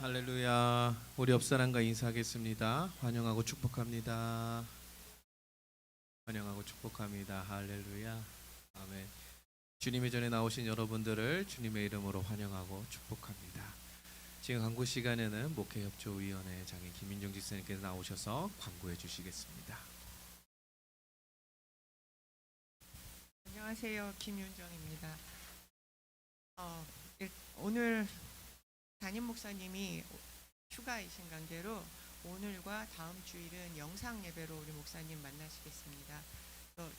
할렐루야. 우리 옆사람과 인사하겠습니다. 환영하고 축복합니다. 환영하고 축복합니다. 할렐루야. 아멘. 주님의 전에 나오신 여러분들을 주님의 이름으로 환영하고 축복합니다. 지금 광고 시간에는 목회협조위원회 장인 김민정 집사님께서 나오셔서 광고해 주시겠습니다. 안녕하세요. 김윤정입니다. 오늘 담임 목사님이 휴가이신 관계로 오늘과 다음 주일은 영상 예배로 우리 목사님 만나시겠습니다.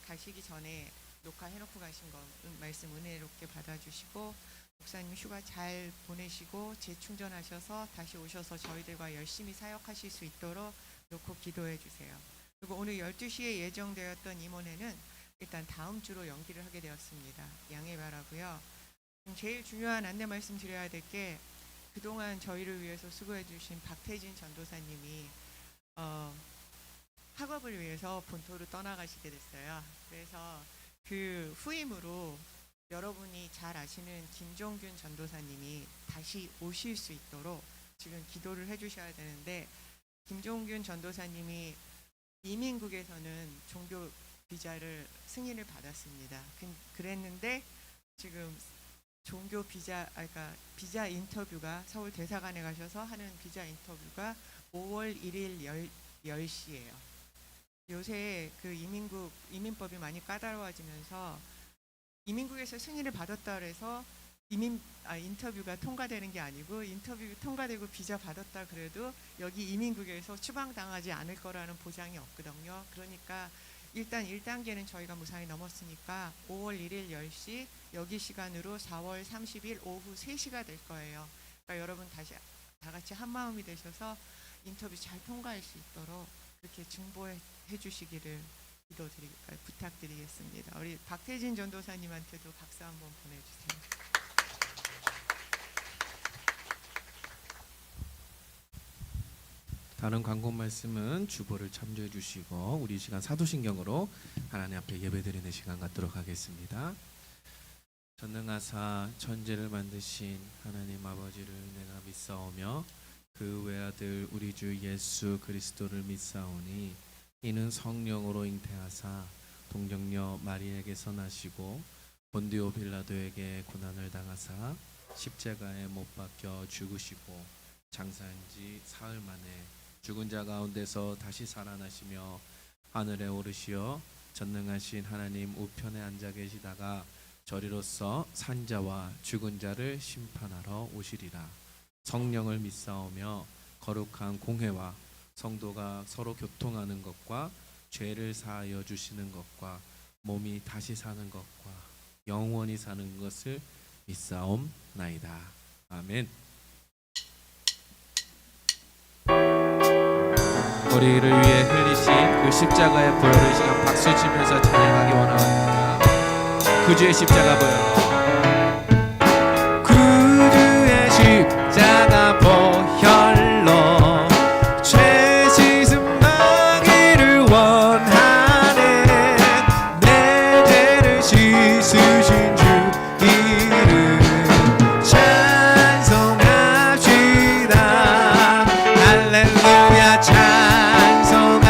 가시기 전에 녹화해놓고 가신 거 말씀 은혜롭게 받아주시고 목사님 휴가 잘 보내시고 재충전하셔서 다시 오셔서 저희들과 열심히 사역하실 수 있도록 놓고 기도해 주세요. 그리고 오늘 12시에 예정되었던 임원회는 일단 다음 주로 연기를 하게 되었습니다. 양해 바라고요. 제일 중요한 안내 말씀 드려야 될 게 그동안 저희를 위해서 수고해 주신 박태진 전도사님이 학업을 위해서 본토로 떠나가시게 됐어요. 그래서 그 후임으로 여러분이 잘 아시는 김종균 전도사님이 다시 오실 수 있도록 지금 기도를 해주셔야 되는데, 김종균 전도사님이 이민국에서는 종교 비자를 승인을 받았습니다. 그랬는데 지금 종교 비자, 그러니까 비자 인터뷰가 서울 대사관에 가셔서 하는 비자 인터뷰가 5월 1일 10시예요. 요새 그 이민법이 많이 까다로워지면서 이민국에서 승인을 받았다 그래서 인터뷰가 통과되는 게 아니고, 인터뷰 통과되고 비자 받았다 그래도 여기 이민국에서 추방당하지 않을 거라는 보장이 없거든요. 그러니까 일단 1단계는 저희가 무사히 넘었으니까 5월 1일 10시 여기 시간으로 4월 30일 오후 3시가 될 거예요. 그러니까 여러분 다 같이 한 마음이 되셔서 인터뷰 잘 통과할 수 있도록 그렇게 중보해 주시기를 부탁드리겠습니다. 우리 박태진 전도사님한테도 박수 한번 보내주세요. 다른 광고 말씀은 주보를 참조해 주시고 우리 시간 사도신경으로 하나님 앞에 예배드리는 시간 갖도록 하겠습니다. 전능하사 천지를 만드신 하나님 아버지를 내가 믿사오며 그 외아들 우리 주 예수 그리스도를 믿사오니 이는 성령으로 잉태하사 동정녀 마리에게서 나시고 본디오 빌라도에게 고난을 당하사 십자가에 못 박혀 죽으시고 장사한 지 사흘 만에 죽은 자 가운데서 다시 살아나시며 하늘에 오르시어 전능하신 하나님 우편에 앉아 계시다가 저리로서 산자와 죽은 자를 심판하러 오시리라. 성령을 믿사오며 거룩한 공회와 성도가 서로 교통하는 것과 죄를 사하여 주시는 것과 몸이 다시 사는 것과 영원히 사는 것을 믿사옵나이다. 아멘. 우리를 위해 흘리신 그 십자가의 보혈을 시간 박수 치면서 찬양하기 원합니다. 구주의 십자가 보혈, 구주의 십자가 보혈로 죄 씻음하기를 원하네. 내 죄를 씻으신 주 이름 찬송합시다. 할렐루야 찬송합시다.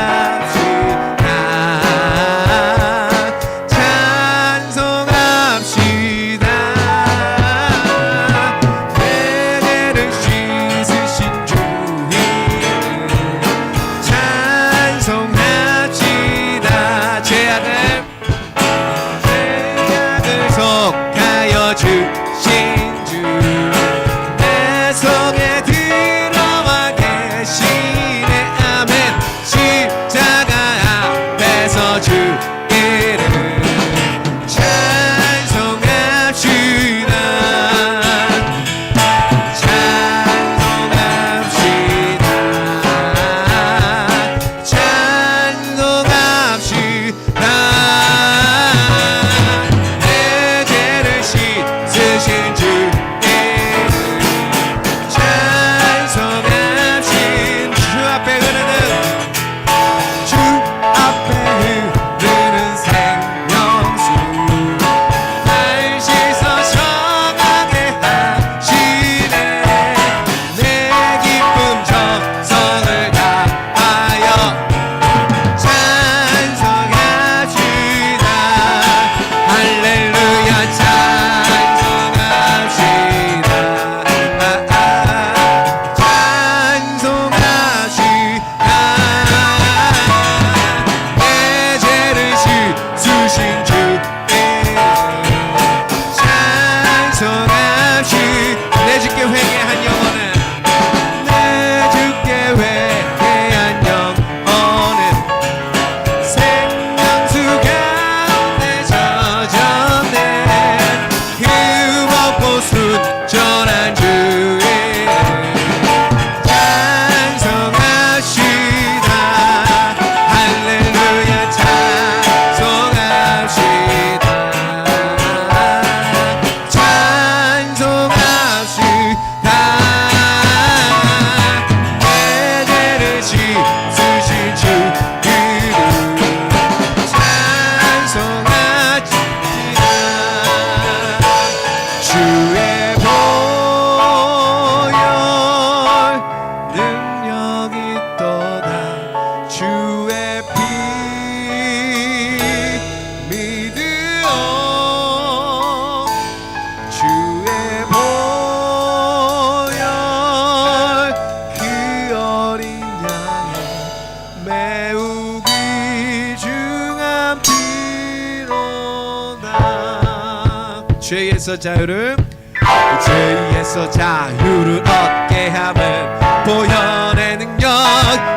죄에서 자유를 얻게 함을 보혈의 능력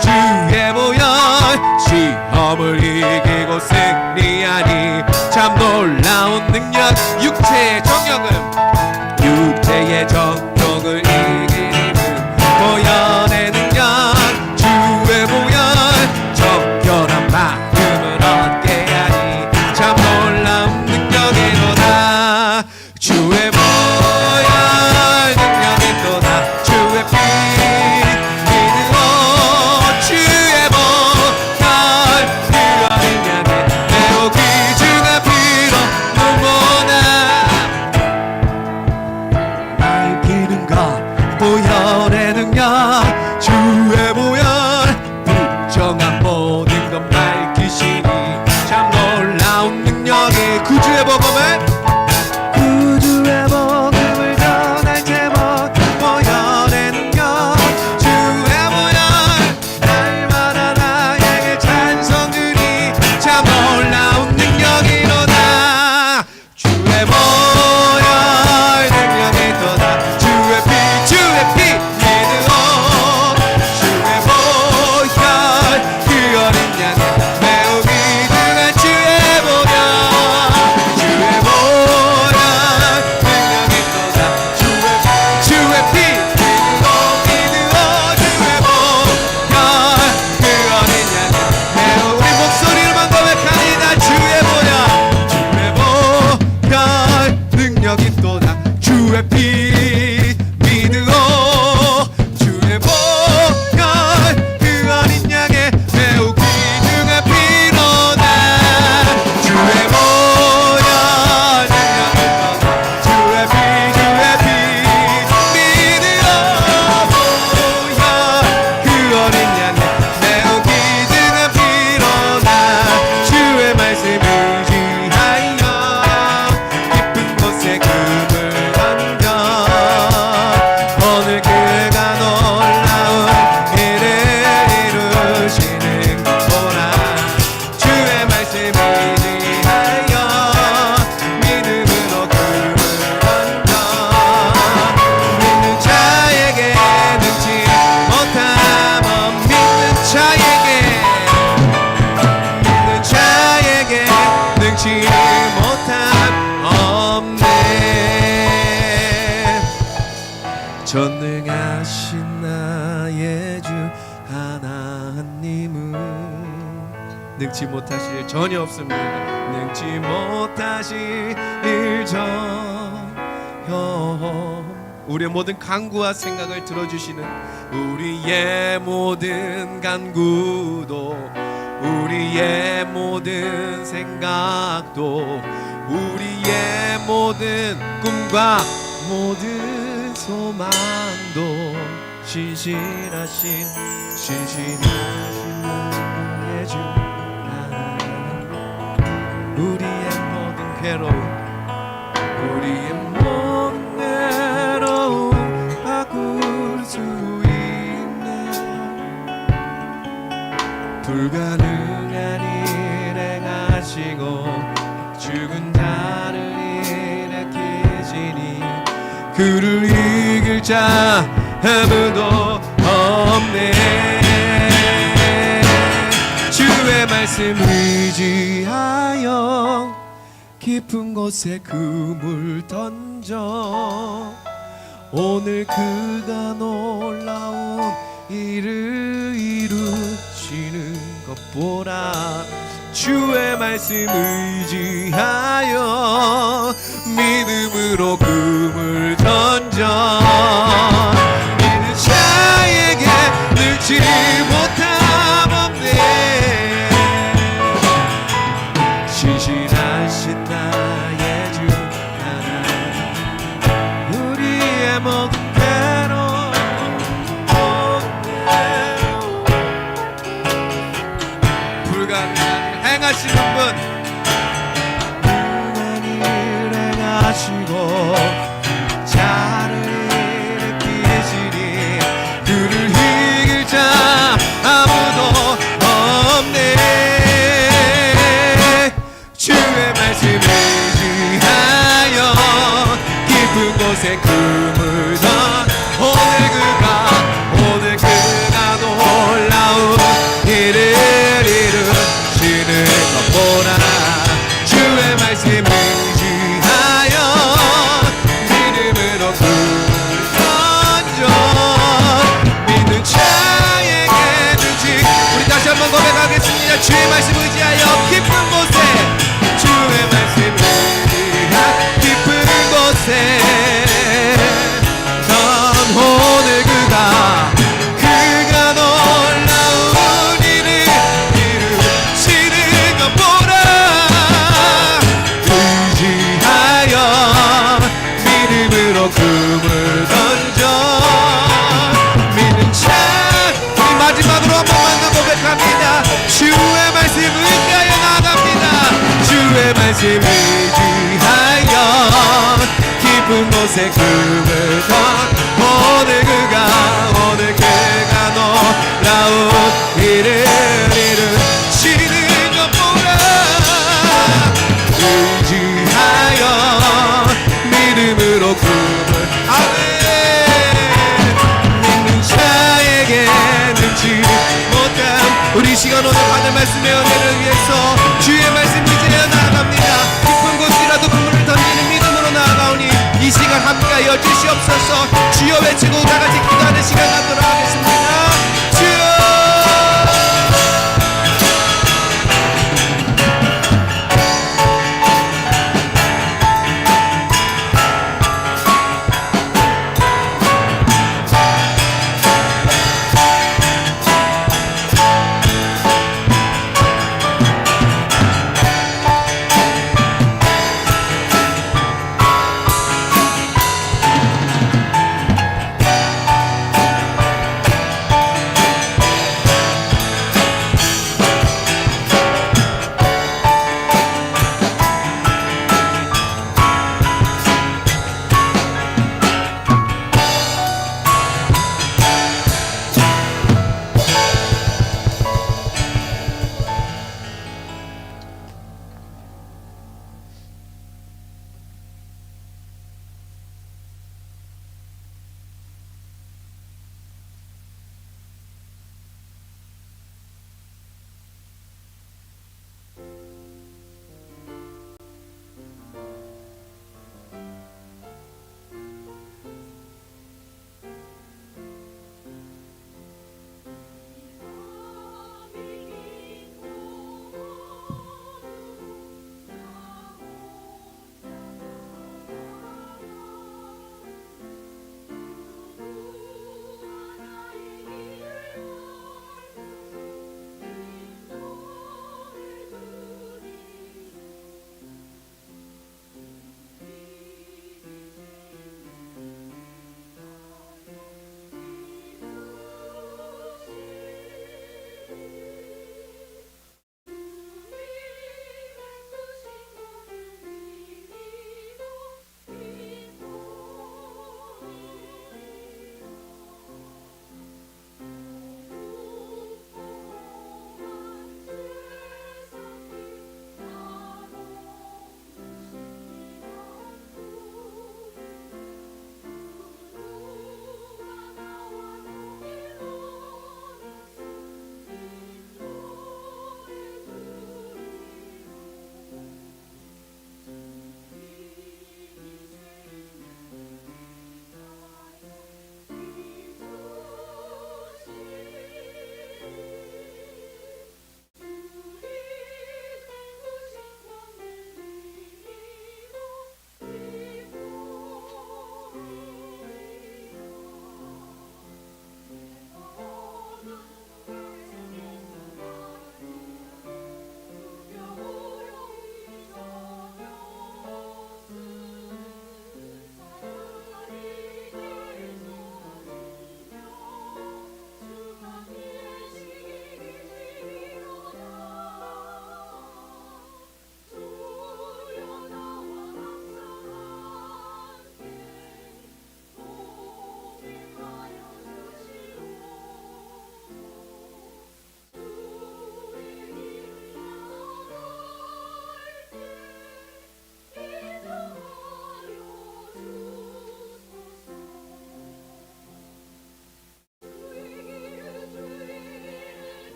주의 보혈 시험을 이기고 승리하니 참 놀라운 능력 육체의 정욕을 이기는 보혈의 능력 주의 보혈 정결한 마음을 얻게 하니 참 놀라운 능력이로다 주의 보혈 능력이로다 주의 피 믿음으로 주의 보혈 그 어린 양의 매우 귀중한 피로 눈보나 밝히는 것 보혈의 능력 주의 보혈 부정한 모든 것 밝히시니 참 놀라운 능력이 구주의 복음을 전할 제목 보혈의 능력 주의 보혈 날마다 나에게 찬송 주니 참 놀라운 능력이로다 주의 보혈 능력이 또다 주의 피 믿음으로 주의 보혈 그 어린 양의 매우 귀중한 주의 보혈 능력이 또다 주의 피 믿음으로 주의 보혈 그 어린 양의 매우 우리 목소리로만 고백합니다 주의 보혈 능력이 또다 주의 피 믿음으로 주의 보혈 그 어린 양의 매우 귀중한 피로다 주의 보혈 능력이 또다 주의 피 믿음으로 보혈 그 어린 양의 매우 귀중한 피로다 주의 말씀 의지하여 깊은 곳에 금을 던져 오늘 그가 놀라운 일을 이루시는 보라 주의 말씀 의지하여 믿음으로 금을 던져 믿는 자에게 능치 못함 믿는 자에게 능치 못함 없네 전능하신 나의 주 하나님은 능치 못하실 일 전혀 없습니다 능치 못하실 일 전혀 우리의 모든 간구와 생각을 들어주시는 우리의 모든 간구도 우리의 모든 생각도 우리의 모든 꿈과 모든 소망도 신실하신 우리의 주 하나님 우리의 모든 괴로움 우리의 모든 괴로움 바꿀 수 있네 불가능한 일 행하시고 죽은 자를 일으키시니 그를 이길 자 아무도 없네 주의 말씀 의지하여 깊은 곳에 금을 던져 오늘 그가 놀라운 일을 이루시는 것 보라 주의 말씀 의지하여 믿음으로 금을 던져 믿는 자에게 늘지 못함 없네 신실하신 나의 주 하나님 우리의 모든 괴로움 불가능한 행하시는 분 하시고 자를 일으키시니 그를 이길 자 아무도 없네 주의 말씀 의지하여 주님 의지하여 깊은 곳에 꿈을 던 오늘 그가 놀라운 일을 이루시는 것보다 의지하여 믿음으로 꿈을 아멘 믿는 자에게 능치 못함 우리 시간 오늘 받을 말씀의 은혜를 위해서 주의 말씀 의지하여 나아갑니다. 깊은 곳이라도 그물을 던지는 믿음으로 나아가오니 이 시간 함께하여 주시옵소서. 주여 외치고 다같이 기도하는 시간 갖도록 하겠습니다. 주여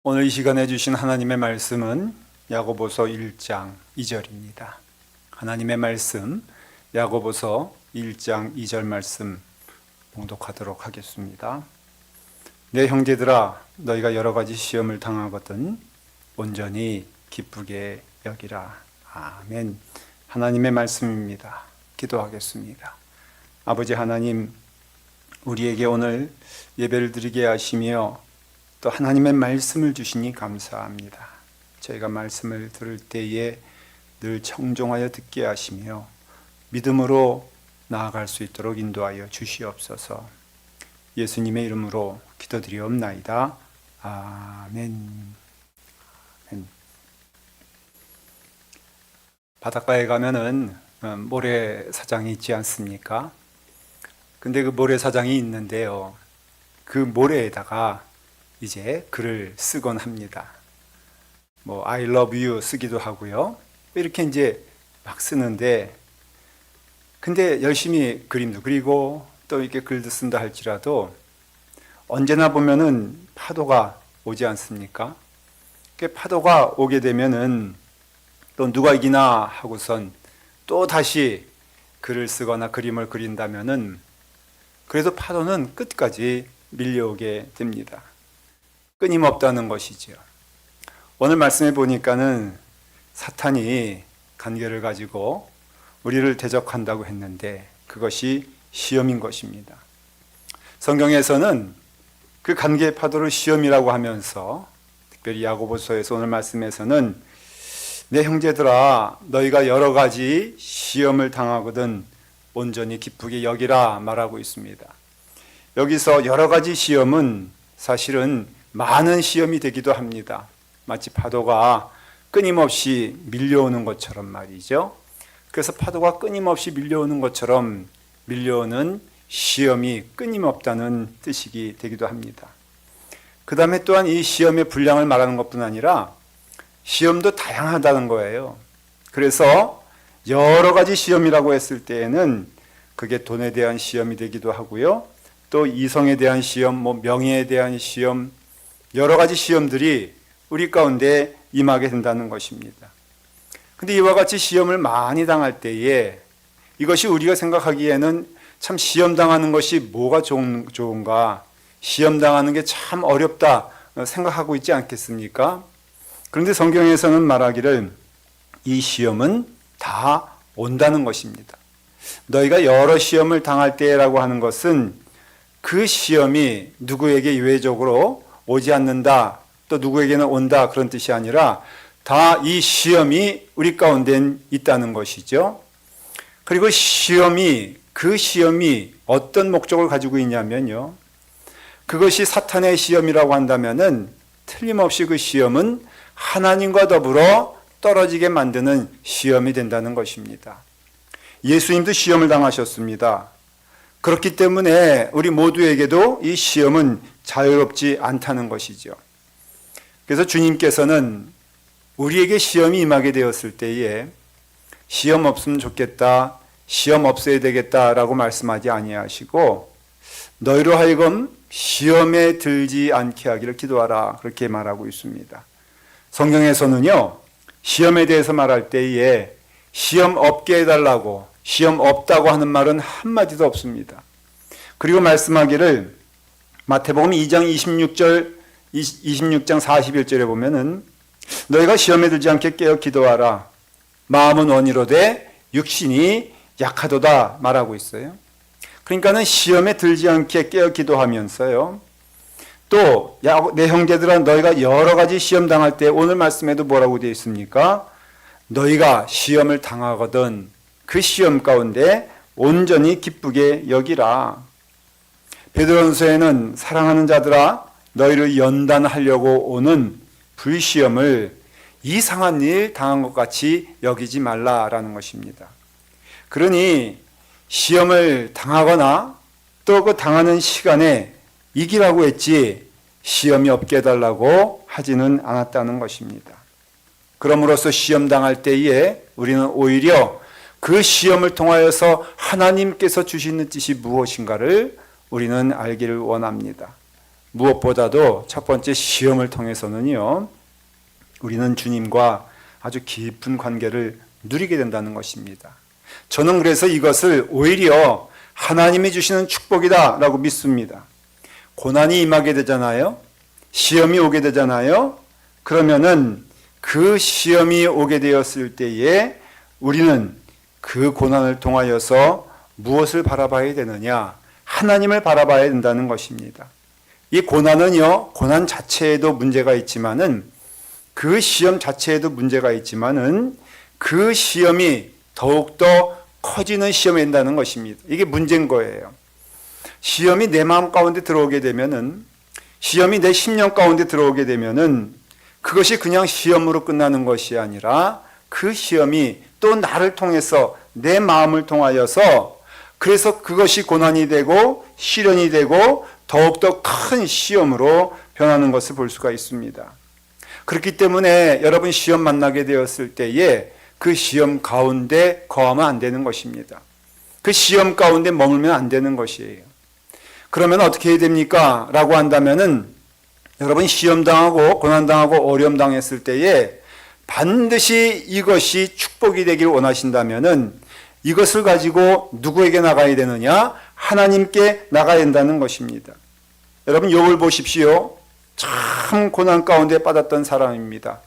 오늘 이 시간에 주신 하나님의 말씀은 야고보서 1장 2절입니다. 하나님의 말씀 야고보서 1장 2절 말씀 봉독하도록 하겠습니다. 내 형제들아 너희가 여러 가지 시험을 당하거든 온전히 기쁘게 여기라. 아멘. 하나님의 말씀입니다. 기도하겠습니다. 아버지 하나님, 우리에게 오늘 예배를 드리게 하시며 또 하나님의 말씀을 주시니 감사합니다. 저희가 말씀을 들을 때에 늘 청종하여 듣게 하시며 믿음으로 나아갈 수 있도록 인도하여 주시옵소서. 예수님의 이름으로 기도드리옵나이다. 아멘. 아멘. 바닷가에 가면은 모래사장이 있지 않습니까? 근데 그 모래사장이 있는데요, 그 모래에다가 이제 글을 쓰곤 합니다. 뭐 I love you 쓰기도 하고요. 이렇게 이제 막 쓰는데, 근데 열심히 그림도 그리고 또 이렇게 글도 쓴다 할지라도 언제나 보면은 파도가 오지 않습니까? 그 파도가 오게 되면은 또 누가 이기나 하고선 또 다시 글을 쓰거나 그림을 그린다면은 그래도 파도는 끝까지 밀려오게 됩니다. 끊임없다는 것이지요. 오늘 말씀해 보니까는 사탄이 간계를 가지고 우리를 대적한다고 했는데 그것이 시험인 것입니다. 성경에서는 그 간계의 파도를 시험이라고 하면서 특별히 야고보서에서 오늘 말씀에서는 내 형제들아 너희가 여러 가지 시험을 당하거든 온전히 기쁘게 여기라 말하고 있습니다. 여기서 여러 가지 시험은 사실은 많은 시험이 되기도 합니다. 마치 파도가 끊임없이 밀려오는 것처럼 말이죠. 그래서 파도가 끊임없이 밀려오는 것처럼 밀려오는 시험이 끊임없다는 뜻이 되기도 합니다. 그 다음에 또한 이 시험의 분량을 말하는 것뿐 아니라 시험도 다양하다는 거예요. 그래서 여러 가지 시험이라고 했을 때에는 그게 돈에 대한 시험이 되기도 하고요. 또 이성에 대한 시험, 명예에 대한 시험, 여러 가지 시험들이 우리 가운데 임하게 된다는 것입니다. 근데 이와 같이 시험을 많이 당할 때에 이것이 우리가 생각하기에는 참 시험 당하는 것이 뭐가 좋은가, 시험 당하는 게 참 어렵다 생각하고 있지 않겠습니까? 그런데 성경에서는 말하기를 이 시험은 다 온다는 것입니다. 너희가 여러 시험을 당할 때라고 하는 것은 그 시험이 누구에게 예외적으로 오지 않는다, 또 누구에게는 온다 그런 뜻이 아니라 다 이 시험이 우리 가운데 있다는 것이죠. 그리고 그 시험이 어떤 목적을 가지고 있냐면요, 그것이 사탄의 시험이라고 한다면은 틀림없이 그 시험은 하나님과 더불어 떨어지게 만드는 시험이 된다는 것입니다. 예수님도 시험을 당하셨습니다. 그렇기 때문에 우리 모두에게도 이 시험은 자유롭지 않다는 것이죠. 그래서 주님께서는 우리에게 시험이 임하게 되었을 때에 시험 없으면 좋겠다, 시험 없어야 되겠다라고 말씀하지 아니하시고 너희로 하여금 시험에 들지 않게 하기를 기도하라 그렇게 말하고 있습니다. 성경에서는요, 시험에 대해서 말할 때에 시험 없게 해달라고, 시험 없다고 하는 말은 한마디도 없습니다. 그리고 말씀하기를 마태복음 2장 26장 41절에 보면은 너희가 시험에 들지 않게 깨어 기도하라. 마음은 원이로되 육신이 약하도다 말하고 있어요. 그러니까는 시험에 들지 않게 깨어 기도하면서요. 또 내 형제들아 너희가 여러 가지 시험 당할 때 오늘 말씀에도 뭐라고 되어 있습니까? 너희가 시험을 당하거든 그 시험 가운데 온전히 기쁘게 여기라. 베드로전서에는 사랑하는 자들아 너희를 연단하려고 오는 불시험을 이상한 일 당한 것 같이 여기지 말라라는 것입니다. 그러니 시험을 당하거나 또 그 당하는 시간에 이기라고 했지 시험이 없게 해달라고 하지는 않았다는 것입니다. 그럼으로써 시험 당할 때에 우리는 오히려 그 시험을 통하여서 하나님께서 주시는 뜻이 무엇인가를 우리는 알기를 원합니다. 무엇보다도 첫 번째 시험을 통해서는요, 우리는 주님과 아주 깊은 관계를 누리게 된다는 것입니다. 저는 그래서 이것을 오히려 하나님이 주시는 축복이다라고 믿습니다. 고난이 임하게 되잖아요. 시험이 오게 되잖아요. 그러면은 그 시험이 오게 되었을 때에 우리는 그 고난을 통하여서 무엇을 바라봐야 되느냐? 하나님을 바라봐야 된다는 것입니다. 이 고난은요, 고난 자체에도 문제가 있지만은, 그 시험 자체에도 문제가 있지만은, 그 시험이 더욱더 커지는 시험이 된다는 것입니다. 이게 문제인 거예요. 시험이 내 마음 가운데 들어오게 되면은, 시험이 내 심령 가운데 들어오게 되면은, 그것이 그냥 시험으로 끝나는 것이 아니라, 그 시험이 또 나를 통해서, 내 마음을 통하여서, 그래서 그것이 고난이 되고, 시련이 되고, 더욱더 큰 시험으로 변하는 것을 볼 수가 있습니다. 그렇기 때문에 여러분 시험 만나게 되었을 때에 그 시험 가운데 거하면 안 되는 것입니다. 그 시험 가운데 머물면 안 되는 것이에요. 그러면 어떻게 해야 됩니까? 라고 한다면은 여러분 시험 당하고 고난 당하고 어려움 당했을 때에 반드시 이것이 축복이 되길 원하신다면은 이것을 가지고 누구에게 나가야 되느냐? 하나님께 나가야 된다는 것입니다. 여러분 욥을 보십시오. 참 고난 가운데 빠졌던 사람입니다.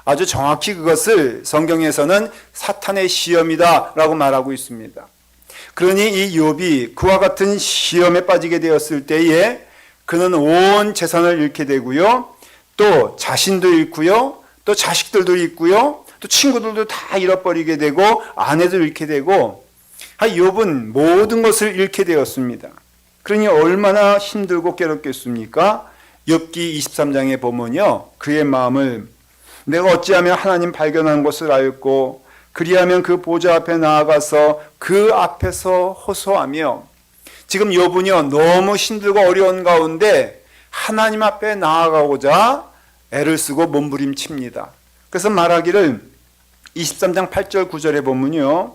아주 정확히 그것을 성경에서는 사탄의 시험이다 라고 말하고 있습니다. 그러니 이 욥이 그와 같은 시험에 빠지게 되었을 때에 그는 온 재산을 잃게 되고요. 또 자신도 잃고요. 또 자식들도 잃고요. 또 친구들도 다 잃어버리게 되고 아내도 잃게 되고 욥은 모든 것을 잃게 되었습니다. 그러니 얼마나 힘들고 괴롭겠습니까? 욥기 23장에 보면요. 그의 마음을 내가 어찌하면 하나님 발견한 것을 알고 그리하면 그 보좌 앞에 나아가서 그 앞에서 호소하며 지금 욥은요. 너무 힘들고 어려운 가운데 하나님 앞에 나아가고자 애를 쓰고 몸부림칩니다. 그래서 말하기를 23장 8절 9절에 보면요.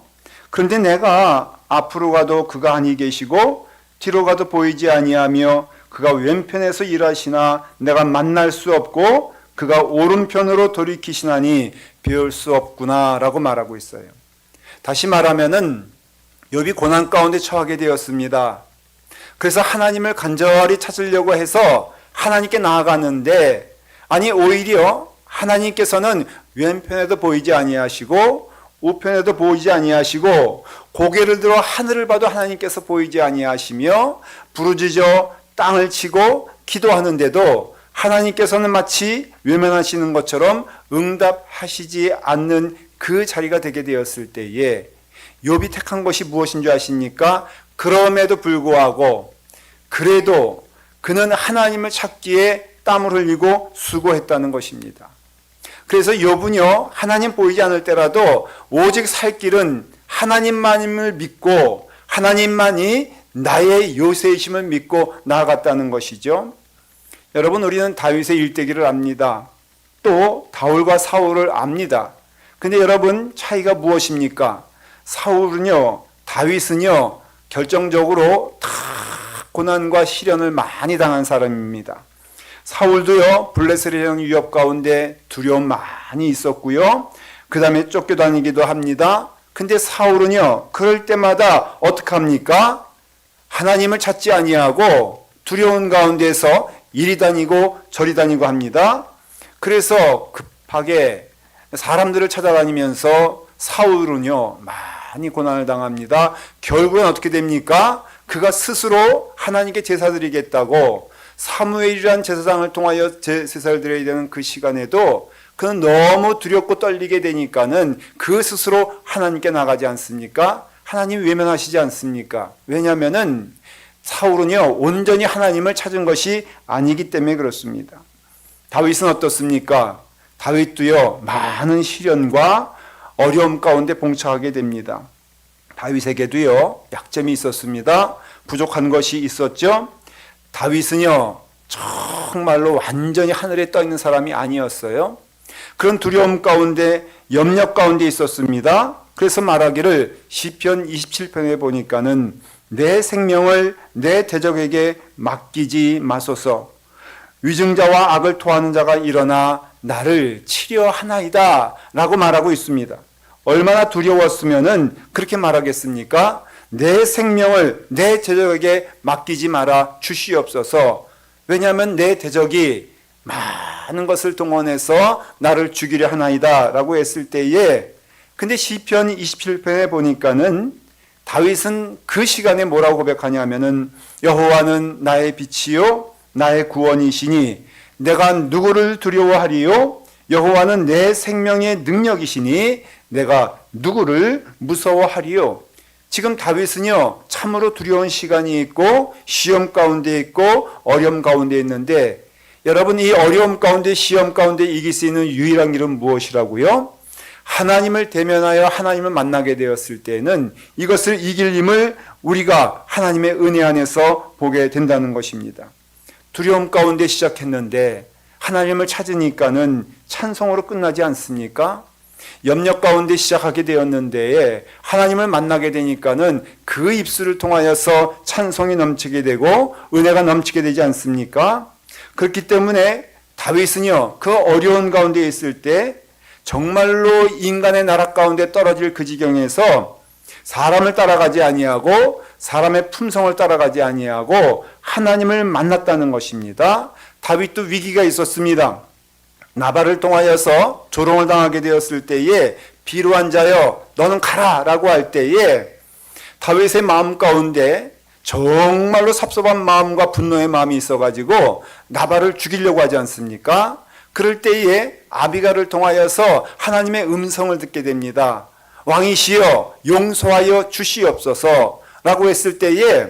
그런데 내가 앞으로 가도 그가 아니 계시고 뒤로 가도 보이지 아니하며 그가 왼편에서 일하시나 내가 만날 수 없고 그가 오른편으로 돌이키시나니 배울 수 없구나 라고 말하고 있어요. 다시 말하면은 욥이 고난 가운데 처하게 되었습니다. 그래서 하나님을 간절히 찾으려고 해서 하나님께 나아갔는데 아니 오히려 하나님께서는 왼편에도 보이지 아니하시고 우편에도 보이지 아니하시고 고개를 들어 하늘을 봐도 하나님께서 보이지 아니하시며 부르짖어 땅을 치고 기도하는데도 하나님께서는 마치 외면하시는 것처럼 응답하시지 않는 그 자리가 되게 되었을 때에 욥이 택한 것이 무엇인 줄 아십니까? 그럼에도 불구하고 그래도 그는 하나님을 찾기에 땀을 흘리고 수고했다는 것입니다. 그래서 욥은요 하나님 보이지 않을 때라도 오직 살 길은 하나님만임을 믿고 하나님만이 나의 요새이심을 믿고 나아갔다는 것이죠. 여러분 우리는 다윗의 일대기를 압니다. 또 다윗과 사울을 압니다. 근데 여러분 차이가 무엇입니까? 사울은요 다윗은요 결정적으로 다 고난과 시련을 많이 당한 사람입니다. 사울도요 블레셋이라는 위협 가운데 두려움 많이 있었고요. 그 다음에 쫓겨다니기도 합니다. 근데 사울은요 그럴 때마다 어떻게 합니까? 하나님을 찾지 아니하고 두려운 가운데서 이리 다니고 저리 다니고 합니다. 그래서 급하게 사람들을 찾아다니면서 사울은요 많이 고난을 당합니다. 결국엔 어떻게 됩니까? 그가 스스로 하나님께 제사 드리겠다고 사무엘이라는 제사장을 통하여 제사를 드려야 되는 그 시간에도 그는 너무 두렵고 떨리게 되니까는 그 스스로 하나님께 나가지 않습니까? 하나님 외면하시지 않습니까? 왜냐하면은 사울은요 온전히 하나님을 찾은 것이 아니기 때문에 그렇습니다. 다윗은 어떻습니까? 다윗도요 많은 시련과 어려움 가운데 봉착하게 됩니다. 다윗에게도요 약점이 있었습니다. 부족한 것이 있었죠. 다윗은요 정말로 완전히 하늘에 떠 있는 사람이 아니었어요. 그런 두려움 가운데 염려 가운데 있었습니다. 그래서 말하기를 시편 27편에 보니까는 내 생명을 내 대적에게 맡기지 마소서. 위증자와 악을 토하는 자가 일어나 나를 치려 하나이다 라고 말하고 있습니다. 얼마나 두려웠으면은 그렇게 말하겠습니까? 내 생명을 내 대적에게 맡기지 마라 주시옵소서. 왜냐하면 내 대적이 많은 것을 동원해서 나를 죽이려 하나이다 라고 했을 때에, 근데 시편 27편에 보니까는 다윗은 그 시간에 뭐라고 고백하냐면은 여호와는 나의 빛이요 나의 구원이시니 내가 누구를 두려워하리요? 여호와는 내 생명의 능력이시니 내가 누구를 무서워하리요? 지금 다윗은요 참으로 두려운 시간이 있고 시험 가운데 있고 어려움 가운데 있는데, 여러분 이 어려움 가운데 시험 가운데 이길 수 있는 유일한 길은 무엇이라고요? 하나님을 대면하여 하나님을 만나게 되었을 때는 이것을 이길 힘을 우리가 하나님의 은혜 안에서 보게 된다는 것입니다. 두려움 가운데 시작했는데 하나님을 찾으니까는 찬송으로 끝나지 않습니까? 염려 가운데 시작하게 되었는데 하나님을 만나게 되니까는 그 입술을 통하여서 찬송이 넘치게 되고 은혜가 넘치게 되지 않습니까? 그렇기 때문에 다윗은요 그 어려운 가운데 있을 때 정말로 인간의 나라 가운데 떨어질 그 지경에서 사람을 따라가지 아니하고 사람의 품성을 따라가지 아니하고 하나님을 만났다는 것입니다. 다윗도 위기가 있었습니다. 나발을 통하여서 조롱을 당하게 되었을 때에 비루한 자여 너는 가라 라고 할 때에 다윗의 마음 가운데 정말로 섭섭한 마음과 분노의 마음이 있어가지고 나발을 죽이려고 하지 않습니까? 그럴 때에 아비가를 통하여서 하나님의 음성을 듣게 됩니다. 왕이시여 용서하여 주시옵소서 라고 했을 때에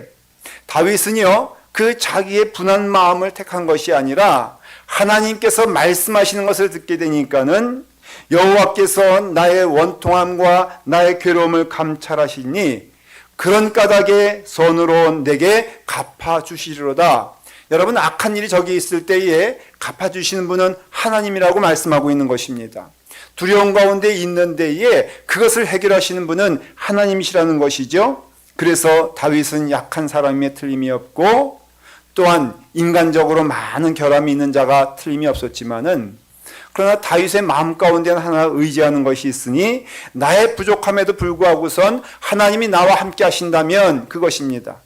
다윗은요 그 자기의 분한 마음을 택한 것이 아니라 하나님께서 말씀하시는 것을 듣게 되니까는 여호와께서 나의 원통함과 나의 괴로움을 감찰하시니 그런 까닭에 손으로 내게 갚아주시리로다. 여러분 악한 일이 저기 있을 때에 갚아주시는 분은 하나님이라고 말씀하고 있는 것입니다. 두려움 가운데 있는 데에 그것을 해결하시는 분은 하나님이시라는 것이죠. 그래서 다윗은 약한 사람임에 틀림이 없고 또한 인간적으로 많은 결함이 있는 자가 틀림이 없었지만은, 그러나 다윗의 마음 가운데는 하나 의지하는 것이 있으니 나의 부족함에도 불구하고선 하나님이 나와 함께 하신다면 그것입니다.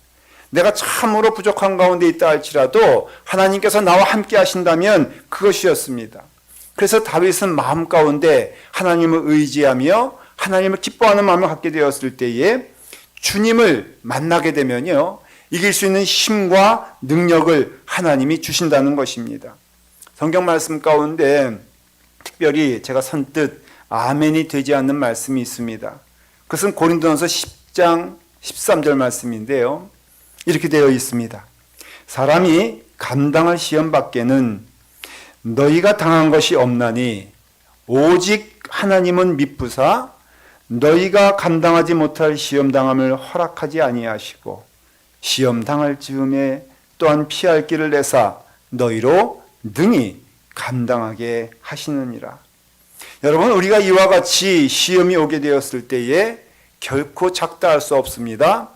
내가 참으로 부족한 가운데 있다 할지라도 하나님께서 나와 함께 하신다면 그것이었습니다. 그래서 다윗은 마음 가운데 하나님을 의지하며 하나님을 기뻐하는 마음을 갖게 되었을 때에 주님을 만나게 되면요 이길 수 있는 힘과 능력을 하나님이 주신다는 것입니다. 성경 말씀 가운데 특별히 제가 선뜻 아멘이 되지 않는 말씀이 있습니다. 그것은 고린도전서 10장 13절 말씀인데요. 이렇게 되어 있습니다. 사람이 감당할 시험 밖에는 너희가 당한 것이 없나니 오직 하나님은 미쁘사 너희가 감당하지 못할 시험 당함을 허락하지 아니하시고 시험 당할 즈음에 또한 피할 길을 내사 너희로 능히 감당하게 하시느니라. 여러분 우리가 이와 같이 시험이 오게 되었을 때에 결코 작다할 수 없습니다.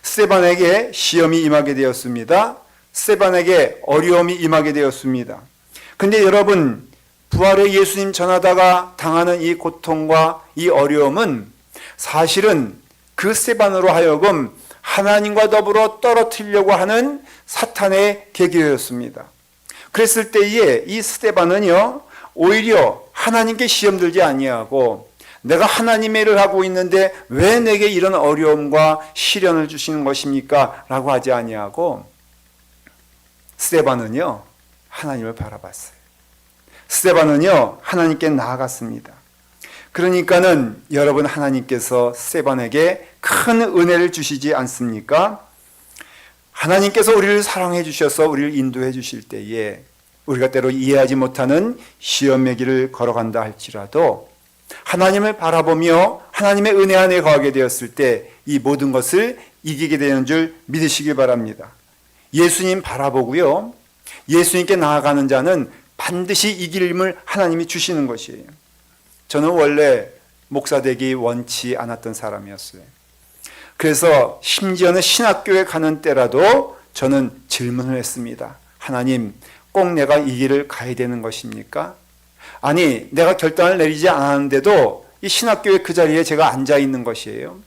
스데반에게 시험이 임하게 되었습니다. 스데반에게 어려움이 임하게 되었습니다. 근데 여러분 부활의 예수님 전하다가 당하는 이 고통과 이 어려움은 사실은 그 스데반으로 하여금 하나님과 더불어 떨어뜨리려고 하는 사탄의 계기였습니다. 그랬을 때에 이 스데반은요 오히려 하나님께 시험 들지 아니하고 내가 하나님의 일을 하고 있는데 왜 내게 이런 어려움과 시련을 주시는 것입니까? 라고 하지 아니하고 스데반은요 하나님을 바라봤어요. 스데반은요 하나님께 나아갔습니다. 그러니까는 여러분 하나님께서 스데반에게 큰 은혜를 주시지 않습니까? 하나님께서 우리를 사랑해 주셔서 우리를 인도해 주실 때에 우리가 때로 이해하지 못하는 시험의 길을 걸어간다 할지라도 하나님을 바라보며 하나님의 은혜 안에 거하게 되었을 때 이 모든 것을 이기게 되는 줄 믿으시기 바랍니다. 예수님 바라보고요 예수님께 나아가는 자는 반드시 이길 힘을 하나님이 주시는 것이에요. 저는 원래 목사 되기 원치 않았던 사람이었어요. 그래서 심지어는 신학교에 가는 때라도 저는 질문을 했습니다. 하나님, 꼭 내가 이 길을 가야 되는 것입니까? 아니, 내가 결단을 내리지 않았는데도 이 신학교의 그 자리에 제가 앉아 있는 것이에요.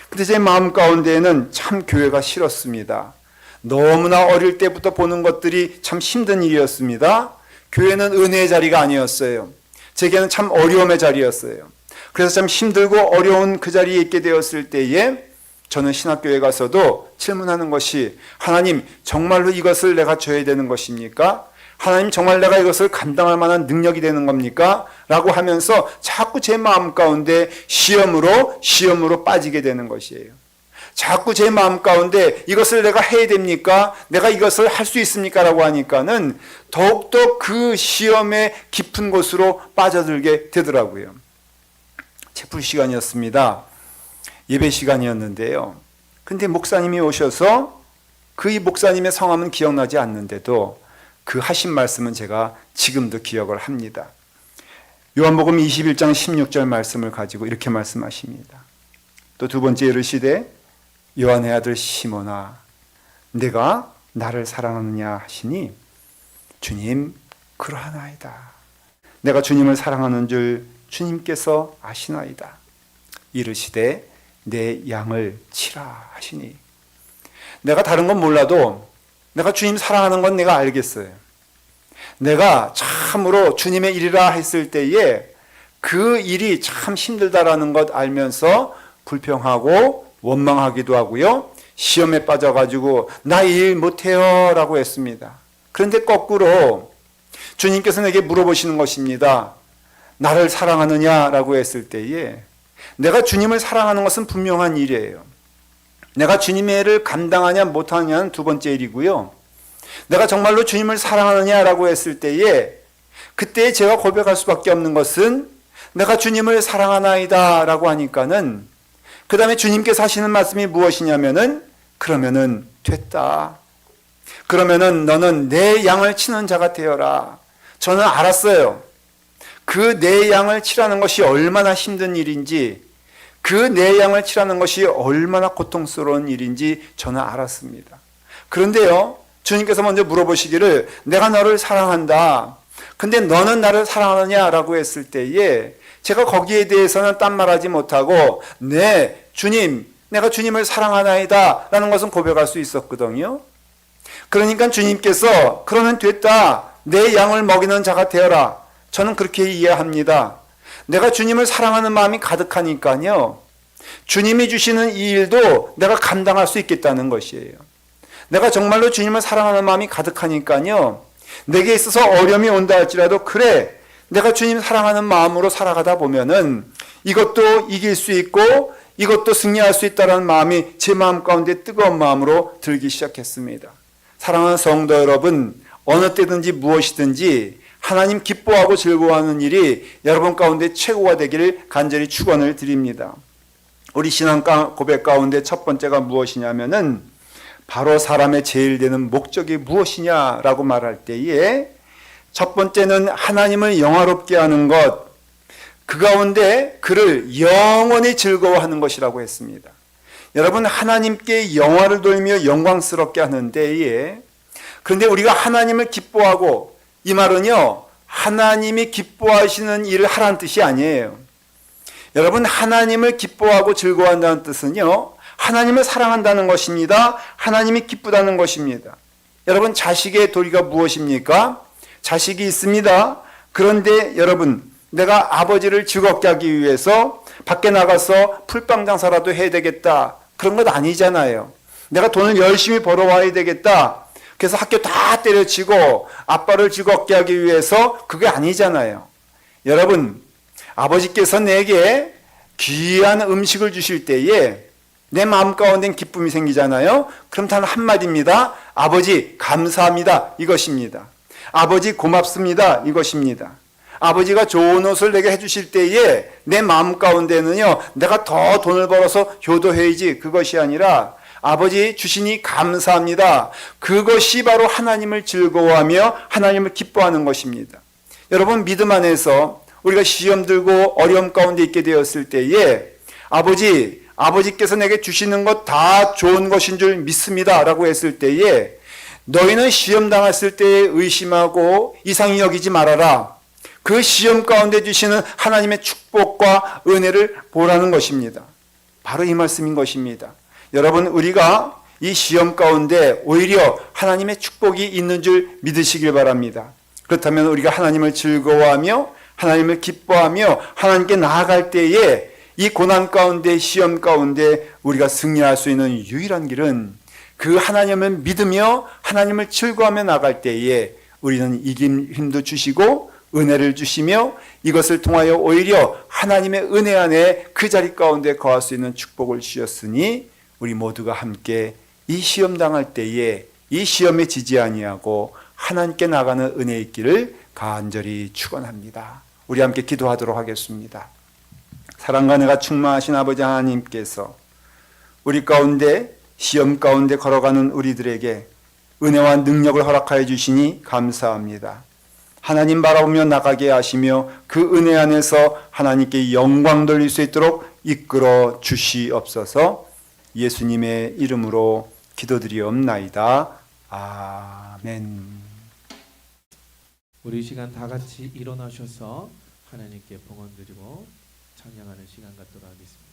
근데 제 마음 가운데에는 참 교회가 싫었습니다. 너무나 어릴 때부터 보는 것들이 참 힘든 일이었습니다. 교회는 은혜의 자리가 아니었어요. 제게는 참 어려움의 자리였어요. 그래서 참 힘들고 어려운 그 자리에 있게 되었을 때에 저는 신학교에 가서도 질문하는 것이, 하나님, 정말로 이것을 내가 져야 되는 것입니까? 하나님, 정말 내가 이것을 감당할 만한 능력이 되는 겁니까? 라고 하면서 자꾸 제 마음 가운데 시험으로 빠지게 되는 것이에요. 자꾸 제 마음 가운데 이것을 내가 해야 됩니까? 내가 이것을 할 수 있습니까? 라고 하니까는 더욱더 그 시험의 깊은 곳으로 빠져들게 되더라고요. 채플 시간이었습니다. 예배 시간이었는데요. 근데 목사님이 오셔서 그 목사님의 성함은 기억나지 않는데도 그 하신 말씀은 제가 지금도 기억을 합니다. 요한복음 21장 16절 말씀을 가지고 이렇게 말씀하십니다. 또 두 번째 이르시되 요한의 아들 시몬아, 내가 나를 사랑하느냐 하시니 주님, 그러하나이다. 내가 주님을 사랑하는 줄 주님께서 아시나이다. 이르시되 내 양을 치라 하시니, 내가 다른 건 몰라도 내가 주님 사랑하는 건 내가 알겠어요. 내가 참으로 주님의 일이라 했을 때에 그 일이 참 힘들다라는 것 알면서 불평하고 원망하기도 하고요. 시험에 빠져가지고 나 일 못해요 라고 했습니다. 그런데 거꾸로 주님께서 내게 물어보시는 것입니다. 나를 사랑하느냐라고 했을 때에 내가 주님을 사랑하는 것은 분명한 일이에요. 내가 주님의 일을 감당하냐 못하냐는 두 번째 일이고요. 내가 정말로 주님을 사랑하느냐라고 했을 때에 그때 제가 고백할 수밖에 없는 것은 내가 주님을 사랑하나이다 라고 하니까는 그 다음에 주님께서 하시는 말씀이 무엇이냐면은 그러면은 됐다. 그러면은 너는 내 양을 치는 자가 되어라. 저는 알았어요. 그 내 양을 치라는 것이 얼마나 힘든 일인지, 그 내 양을 치라는 것이 얼마나 고통스러운 일인지 저는 알았습니다. 그런데요, 주님께서 먼저 물어보시기를 내가 너를 사랑한다. 근데 너는 나를 사랑하느냐라고 했을 때에 제가 거기에 대해서는 딴 말하지 못하고 네, 주님, 내가 주님을 사랑하나이다 라는 것은 고백할 수 있었거든요. 그러니까 주님께서 그러면 됐다. 내 양을 먹이는 자가 되어라. 저는 그렇게 이해합니다. 내가 주님을 사랑하는 마음이 가득하니까요. 주님이 주시는 이 일도 내가 감당할 수 있겠다는 것이에요. 내가 정말로 주님을 사랑하는 마음이 가득하니까요. 내게 있어서 어려움이 온다 할지라도 그래, 내가 주님 사랑하는 마음으로 살아가다 보면은 이것도 이길 수 있고 이것도 승리할 수 있다는 마음이 제 마음 가운데 뜨거운 마음으로 들기 시작했습니다. 사랑하는 성도 여러분, 어느 때든지 무엇이든지 하나님 기뻐하고 즐거워하는 일이 여러분 가운데 최고가 되기를 간절히 축원을 드립니다. 우리 신앙 고백 가운데 첫 번째가 무엇이냐면은 바로 사람의 제일 되는 목적이 무엇이냐라고 말할 때에 첫 번째는 하나님을 영화롭게 하는 것, 그 가운데 그를 영원히 즐거워하는 것이라고 했습니다. 여러분, 하나님께 영화를 돌며 영광스럽게 하는 때에, 그런데 우리가 하나님을 기뻐하고, 이 말은요, 하나님이 기뻐하시는 일을 하라는 뜻이 아니에요. 여러분, 하나님을 기뻐하고 즐거워한다는 뜻은요, 하나님을 사랑한다는 것입니다. 하나님이 기쁘다는 것입니다. 여러분, 자식의 도리가 무엇입니까? 자식이 있습니다. 그런데 여러분, 내가 아버지를 즐겁게 하기 위해서 밖에 나가서 풀빵 장사라도 해야 되겠다. 그런 것 아니잖아요. 내가 돈을 열심히 벌어와야 되겠다. 그래서 학교 다 때려치고 아빠를 즐겁게 하기 위해서 그게 아니잖아요. 여러분, 아버지께서 내게 귀한 음식을 주실 때에 내 마음 가운데 기쁨이 생기잖아요. 그럼 단 한마디입니다. 아버지 감사합니다. 이것입니다. 아버지 고맙습니다. 이것입니다. 아버지가 좋은 옷을 내게 해주실 때에 내 마음 가운데는요, 내가 더 돈을 벌어서 효도해야지, 그것이 아니라 아버지 주시니 감사합니다. 그것이 바로 하나님을 즐거워하며 하나님을 기뻐하는 것입니다. 여러분, 믿음 안에서 우리가 시험 들고 어려움 가운데 있게 되었을 때에 아버지께서 내게 주시는 것 다 좋은 것인 줄 믿습니다 라고 했을 때에 너희는 시험 당했을 때 의심하고 이상히 여기지 말아라. 그 시험 가운데 주시는 하나님의 축복과 은혜를 보라는 것입니다. 바로 이 말씀인 것입니다. 여러분, 우리가 이 시험 가운데 오히려 하나님의 축복이 있는 줄 믿으시길 바랍니다. 그렇다면 우리가 하나님을 즐거워하며 하나님을 기뻐하며 하나님께 나아갈 때에 이 고난 가운데 시험 가운데 우리가 승리할 수 있는 유일한 길은 그 하나님을 믿으며 하나님을 즐거워하며 나갈 때에 우리는 이긴 힘도 주시고 은혜를 주시며 이것을 통하여 오히려 하나님의 은혜 안에 그 자리 가운데 거할 수 있는 축복을 주셨으니 우리 모두가 함께 이 시험 당할 때에 이 시험에 지지 아니하고 하나님께 나가는 은혜 있기를 간절히 축원합니다. 우리 함께 기도하도록 하겠습니다. 사랑과 은혜가 충만하신 아버지 하나님께서 우리 가운데 시험 가운데 걸어가는 우리들에게 은혜와 능력을 허락하여 주시니 감사합니다. 하나님 바라보며 나가게 하시며 그 은혜 안에서 하나님께 영광 돌릴 수 있도록 이끌어 주시옵소서. 예수님의 이름으로 기도드리옵나이다. 아멘. 우리 이 시간 다 같이 일어나셔서 하나님께 봉헌 드리고 찬양하는 시간 갖도록 하겠습니다.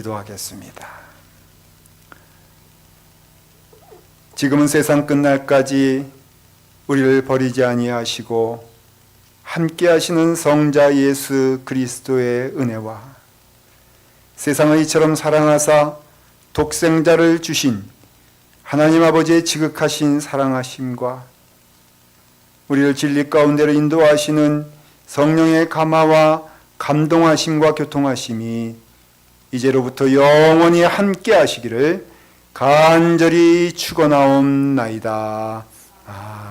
기도하겠습니다. 지금은 세상 끝날까지 우리를 버리지 아니하시고 함께 하시는 성자 예수 그리스도의 은혜와 세상을 이처럼 사랑하사 독생자를 주신 하나님 아버지의 지극하신 사랑하심과 우리를 진리 가운데로 인도하시는 성령의 감화와 감동하심과 교통하심이 이제로부터 영원히 함께 하시기를 간절히 축원하옵나이다. 아멘.